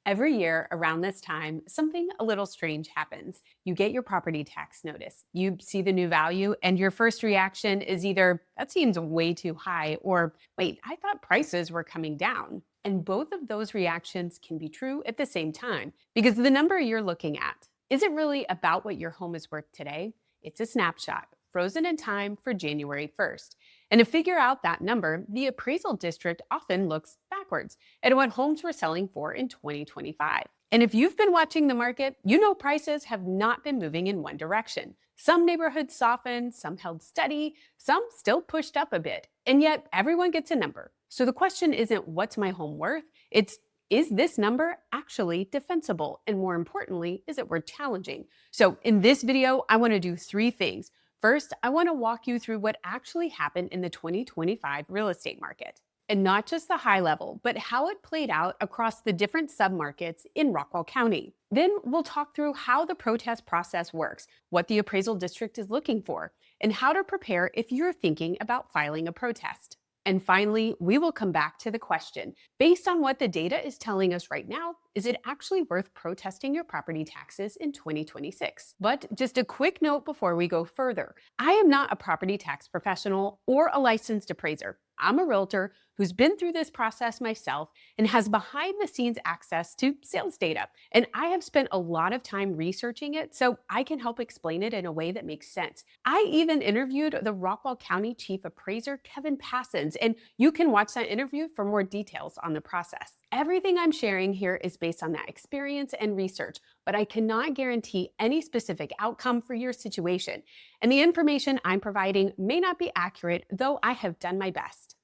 Every year around this time, something a little strange happens. You get your property tax notice, you see the new value, and your first reaction is either, that seems way too high, or wait, I thought prices were coming down. And both of those reactions can be true at the same time because the number you're looking at isn't really about what your home is worth today. It's a snapshot frozen in time for January 1st. And to figure out that number, the appraisal district often looks backwards at what homes were selling for in 2025. And if you've been watching the market, you know prices have not been moving in one direction. Some neighborhoods softened, some held steady, some still pushed up a bit. And yet everyone gets a number. So the question isn't what's my home worth? It's is this number actually defensible? And more importantly, is it worth challenging? So in this video, I want to do three things. First, I want to walk you through what actually happened in the 2025 real estate market. And not just the high level, but how it played out across the different submarkets in Rockwall County. Then we'll talk through how the protest process works, what the appraisal district is looking for, and how to prepare if you're thinking about filing a protest. And finally, we will come back to the question, based on what the data is telling us right now, is it actually worth protesting your property taxes in 2026? But just a quick note before we go further. I am not a property tax professional or a licensed appraiser. I'm a realtor who's been through this process myself and has behind the scenes access to sales data. And I have spent a lot of time researching it so I can help explain it in a way that makes sense. I even interviewed the Rockwall County Chief Appraiser, Kevin Passons, and you can watch that interview for more details on the process. Everything I'm sharing here is based on that experience and research, but I cannot guarantee any specific outcome for your situation. And the information I'm providing may not be accurate, though I have done my best.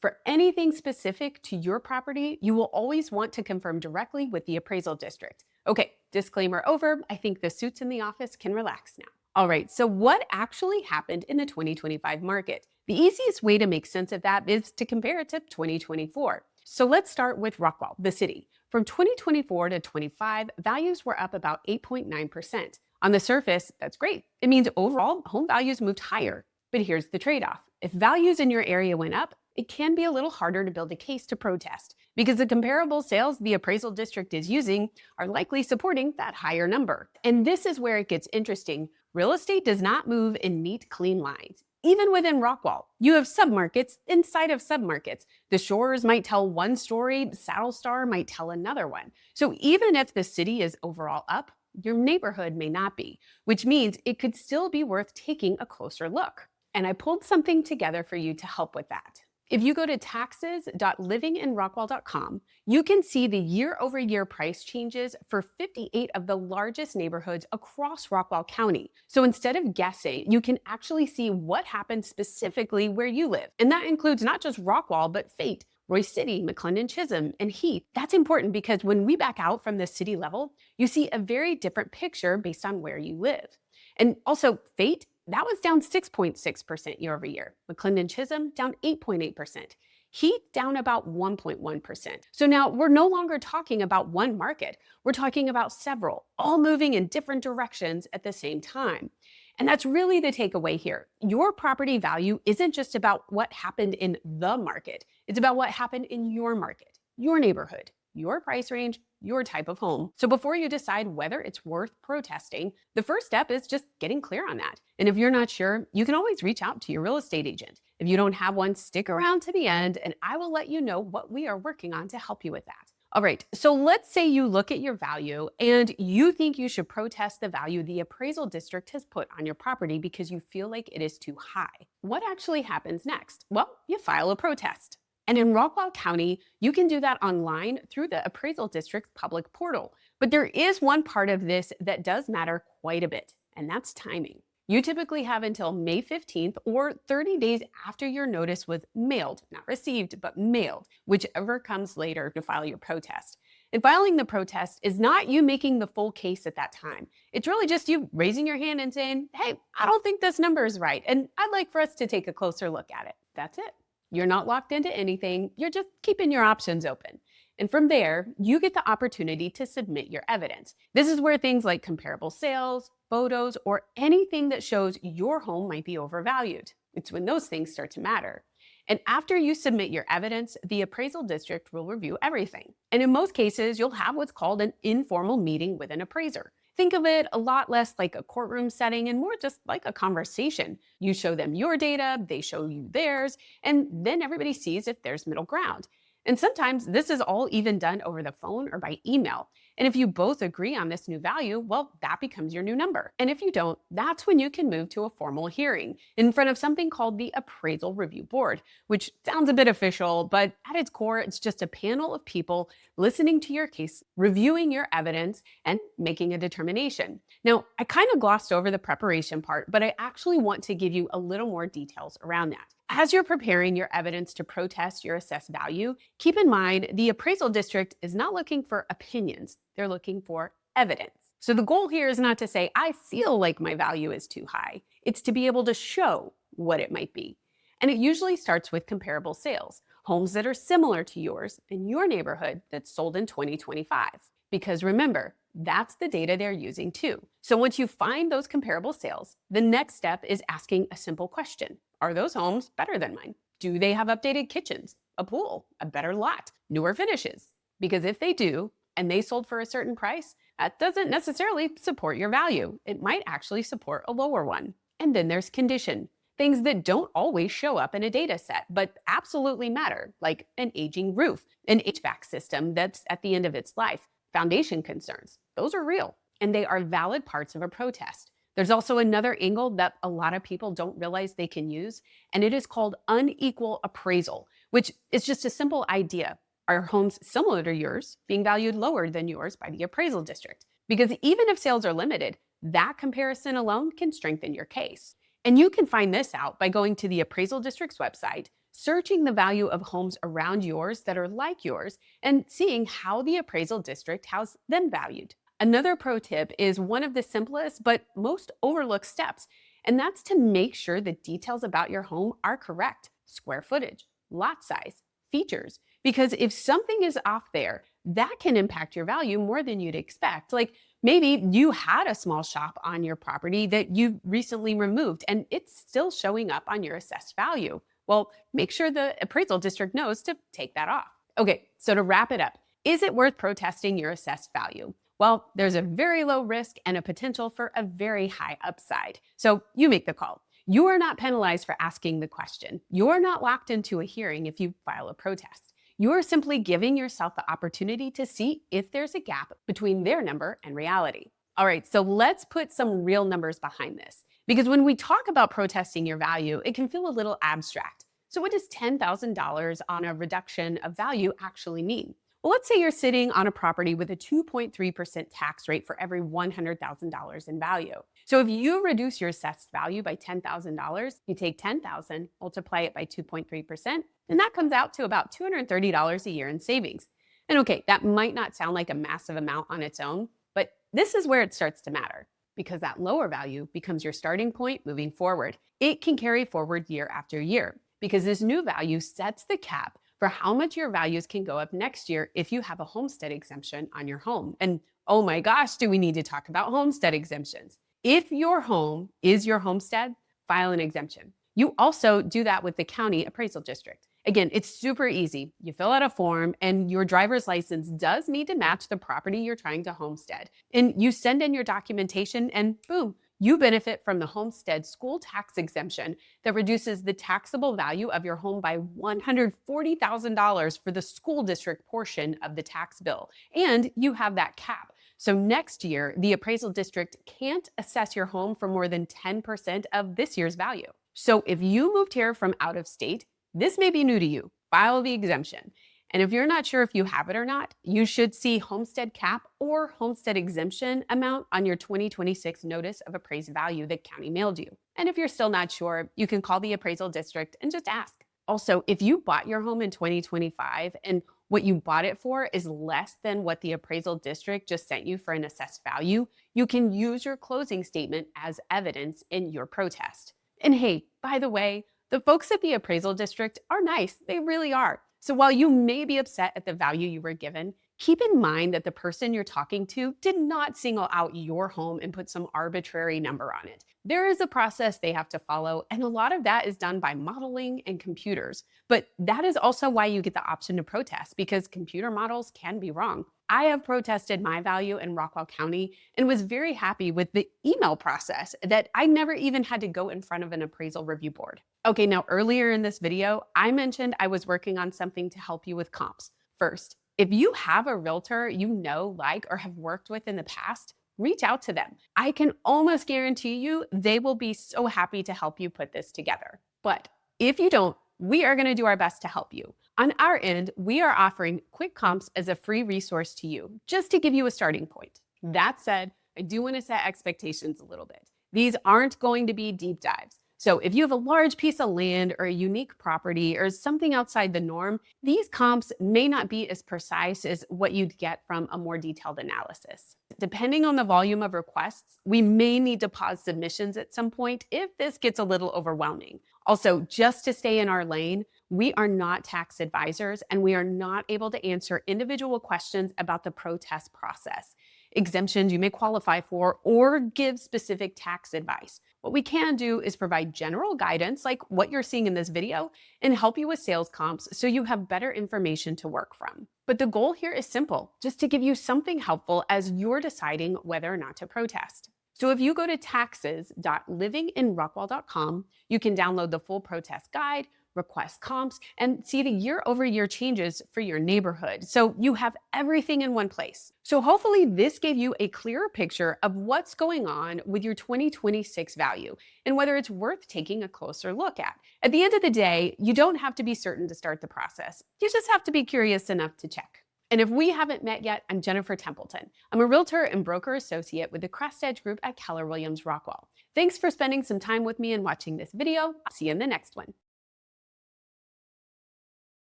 For anything specific to your property, you will always want to confirm directly with the appraisal district. Okay, disclaimer over. I think the suits in the office can relax now. All right, so what actually happened in the 2025 market? The easiest way to make sense of that is to compare it to 2024. So let's start with Rockwall, the city. From 2024 to 25, values were up about 8.9%. On the surface, that's great. It means overall home values moved higher. But here's the trade-off. If values in your area went up, it can be a little harder to build a case to protest because the comparable sales the appraisal district is using are likely supporting that higher number. And this is where it gets interesting. Real estate does not move in neat, clean lines. Even within Rockwall, you have submarkets inside of submarkets. The Shores might tell one story, Saddle Star might tell another one. So even if the city is overall up, your neighborhood may not be, which means it could still be worth taking a closer look. And I pulled something together for you to help with that. If you go to taxes.livinginrockwall.com, you can see the year-over-year price changes for 58 of the largest neighborhoods across Rockwall County. So instead of guessing, you can actually see what happened specifically where you live. And that includes not just Rockwall, but Fate, Royce City, McClendon Chisholm, and Heath. That's important because when we back out from the city level, you see a very different picture based on where you live. And also, Fate, that was down 6.6% year over year. McClendon Chisholm down 8.8%. Heath down about 1.1%. So now we're no longer talking about one market. We're talking about several, all moving in different directions at the same time. And that's really the takeaway here. Your property value isn't just about what happened in the market. It's about what happened in your market, your neighborhood, your price range, your type of home. So before you decide whether it's worth protesting, the first step is just getting clear on that. And if you're not sure, you can always reach out to your real estate agent. If you don't have one, stick around to the end and I will let you know what we are working on to help you with that. All right, so let's say you look at your value and you think you should protest the value the appraisal district has put on your property because you feel like it is too high. What actually happens next? Well, you file a protest. And in Rockwall County, you can do that online through the appraisal district's public portal. But there is one part of this that does matter quite a bit, and that's timing. You typically have until May 15th or 30 days after your notice was mailed, not received, but mailed, whichever comes later to file your protest. And filing the protest is not you making the full case at that time. It's really just you raising your hand and saying, hey, I don't think this number is right, and I'd like for us to take a closer look at it. That's it. You're not locked into anything. You're just keeping your options open. And from there, you get the opportunity to submit your evidence. This is where things like comparable sales, photos, or anything that shows your home might be overvalued. It's when those things start to matter. And after you submit your evidence, the appraisal district will review everything. And in most cases, you'll have what's called an informal meeting with an appraiser. Think of it a lot less like a courtroom setting and more just like a conversation. You show them your data, they show you theirs, and then everybody sees if there's middle ground. And sometimes this is all even done over the phone or by email. And if you both agree on this new value, well, that becomes your new number. And if you don't, that's when you can move to a formal hearing in front of something called the Appraisal Review Board, which sounds a bit official, but at its core, it's just a panel of people listening to your case, reviewing your evidence, and making a determination. Now, I kind of glossed over the preparation part, but I actually want to give you a little more details around that. As you're preparing your evidence to protest your assessed value, keep in mind the appraisal district is not looking for opinions, they're looking for evidence. So the goal here is not to say, I feel like my value is too high. It's to be able to show what it might be. And it usually starts with comparable sales, homes that are similar to yours in your neighborhood that's sold in 2025. Because remember, that's the data they're using too. So once you find those comparable sales, the next step is asking a simple question. Are those homes better than mine? Do they have updated kitchens, a pool, a better lot, newer finishes? Because if they do, and they sold for a certain price, that doesn't necessarily support your value. It might actually support a lower one. And then there's condition. Things that don't always show up in a data set, but absolutely matter, like an aging roof, an HVAC system that's at the end of its life, foundation concerns. Those are real, and they are valid parts of a protest. There's also another angle that a lot of people don't realize they can use, and it is called unequal appraisal, which is just a simple idea. Are homes similar to yours being valued lower than yours by the appraisal district? Because even if sales are limited, that comparison alone can strengthen your case. And you can find this out by going to the appraisal district's website, searching the value of homes around yours that are like yours, and seeing how the appraisal district has them valued. Another pro tip is one of the simplest but most overlooked steps, and that's to make sure the details about your home are correct. Square footage, lot size, features. Because if something is off there, that can impact your value more than you'd expect. Like maybe you had a small shop on your property that you recently removed and it's still showing up on your assessed value. Well, make sure the appraisal district knows to take that off. Okay, so to wrap it up, is it worth protesting your assessed value? Well, there's a very low risk and a potential for a very high upside. So you make the call. You are not penalized for asking the question. You're not locked into a hearing if you file a protest. You are simply giving yourself the opportunity to see if there's a gap between their number and reality. All right, so let's put some real numbers behind this. Because when we talk about protesting your value, it can feel a little abstract. So what does $10,000 on a reduction of value actually mean? Well, let's say you're sitting on a property with a 2.3% tax rate for every $100,000 in value. So if you reduce your assessed value by $10,000, you take $10,000, multiply it by 2.3%, and that comes out to about $230 a year in savings. And okay, that might not sound like a massive amount on its own, but this is where it starts to matter because that lower value becomes your starting point moving forward. It can carry forward year after year because this new value sets the cap for how much your values can go up next year if you have a homestead exemption on your home. And oh my gosh, do we need to talk about homestead exemptions? If your home is your homestead, file an exemption. You also do that with the county appraisal district. Again, it's super easy. You fill out a form and your driver's license does need to match the property you're trying to homestead. And you send in your documentation and boom, you benefit from the homestead school tax exemption that reduces the taxable value of your home by $140,000 for the school district portion of the tax bill. And you have that cap. So next year, the appraisal district can't assess your home for more than 10% of this year's value. So if you moved here from out of state, this may be new to you. File the exemption. And if you're not sure if you have it or not, you should see homestead cap or homestead exemption amount on your 2026 notice of appraised value that county mailed you. And if you're still not sure, you can call the appraisal district and just ask. Also, if you bought your home in 2025 and what you bought it for is less than what the appraisal district just sent you for an assessed value, you can use your closing statement as evidence in your protest. And hey, by the way, the folks at the appraisal district are nice. They really are. So while you may be upset at the value you were given, Keep in mind that the person you're talking to did not single out your home and put some arbitrary number on it. There is a process they have to follow, and a lot of that is done by modeling and computers. But that is also why you get the option to protest, because computer models can be wrong. I have protested my value in Rockwall County and was very happy with the email process that I never even had to go in front of an appraisal review board. Okay, now earlier in this video, I mentioned I was working on something to help you with comps. First, if you have a realtor you know, like, or have worked with in the past, reach out to them. I can almost guarantee you they will be so happy to help you put this together. But if you don't, we are going to do our best to help you. On our end, we are offering quick comps as a free resource to you, just to give you a starting point. That said, I do want to set expectations a little bit. These aren't going to be deep dives. So if you have a large piece of land or a unique property or something outside the norm, these comps may not be as precise as what you'd get from a more detailed analysis. Depending on the volume of requests, we may need to pause submissions at some point if this gets a little overwhelming. Also, just to stay in our lane, we are not tax advisors and we are not able to answer individual questions about the protest process, exemptions you may qualify for, or give specific tax advice. What we can do is provide general guidance, like what you're seeing in this video, and help you with sales comps so you have better information to work from. But the goal here is simple, just to give you something helpful as you're deciding whether or not to protest. So if you go to taxes.livinginrockwall.com, you can download the full protest guide, request comps, and see the year-over-year changes for your neighborhood. So you have everything in one place. So hopefully this gave you a clearer picture of what's going on with your 2026 value and whether it's worth taking a closer look at. At the end of the day, you don't have to be certain to start the process. You just have to be curious enough to check. And if we haven't met yet, I'm Jennifer Templeton. I'm a realtor and broker associate with the Crest Edge Group at Keller Williams Rockwall. Thanks for spending some time with me and watching this video. I'll see you in the next one.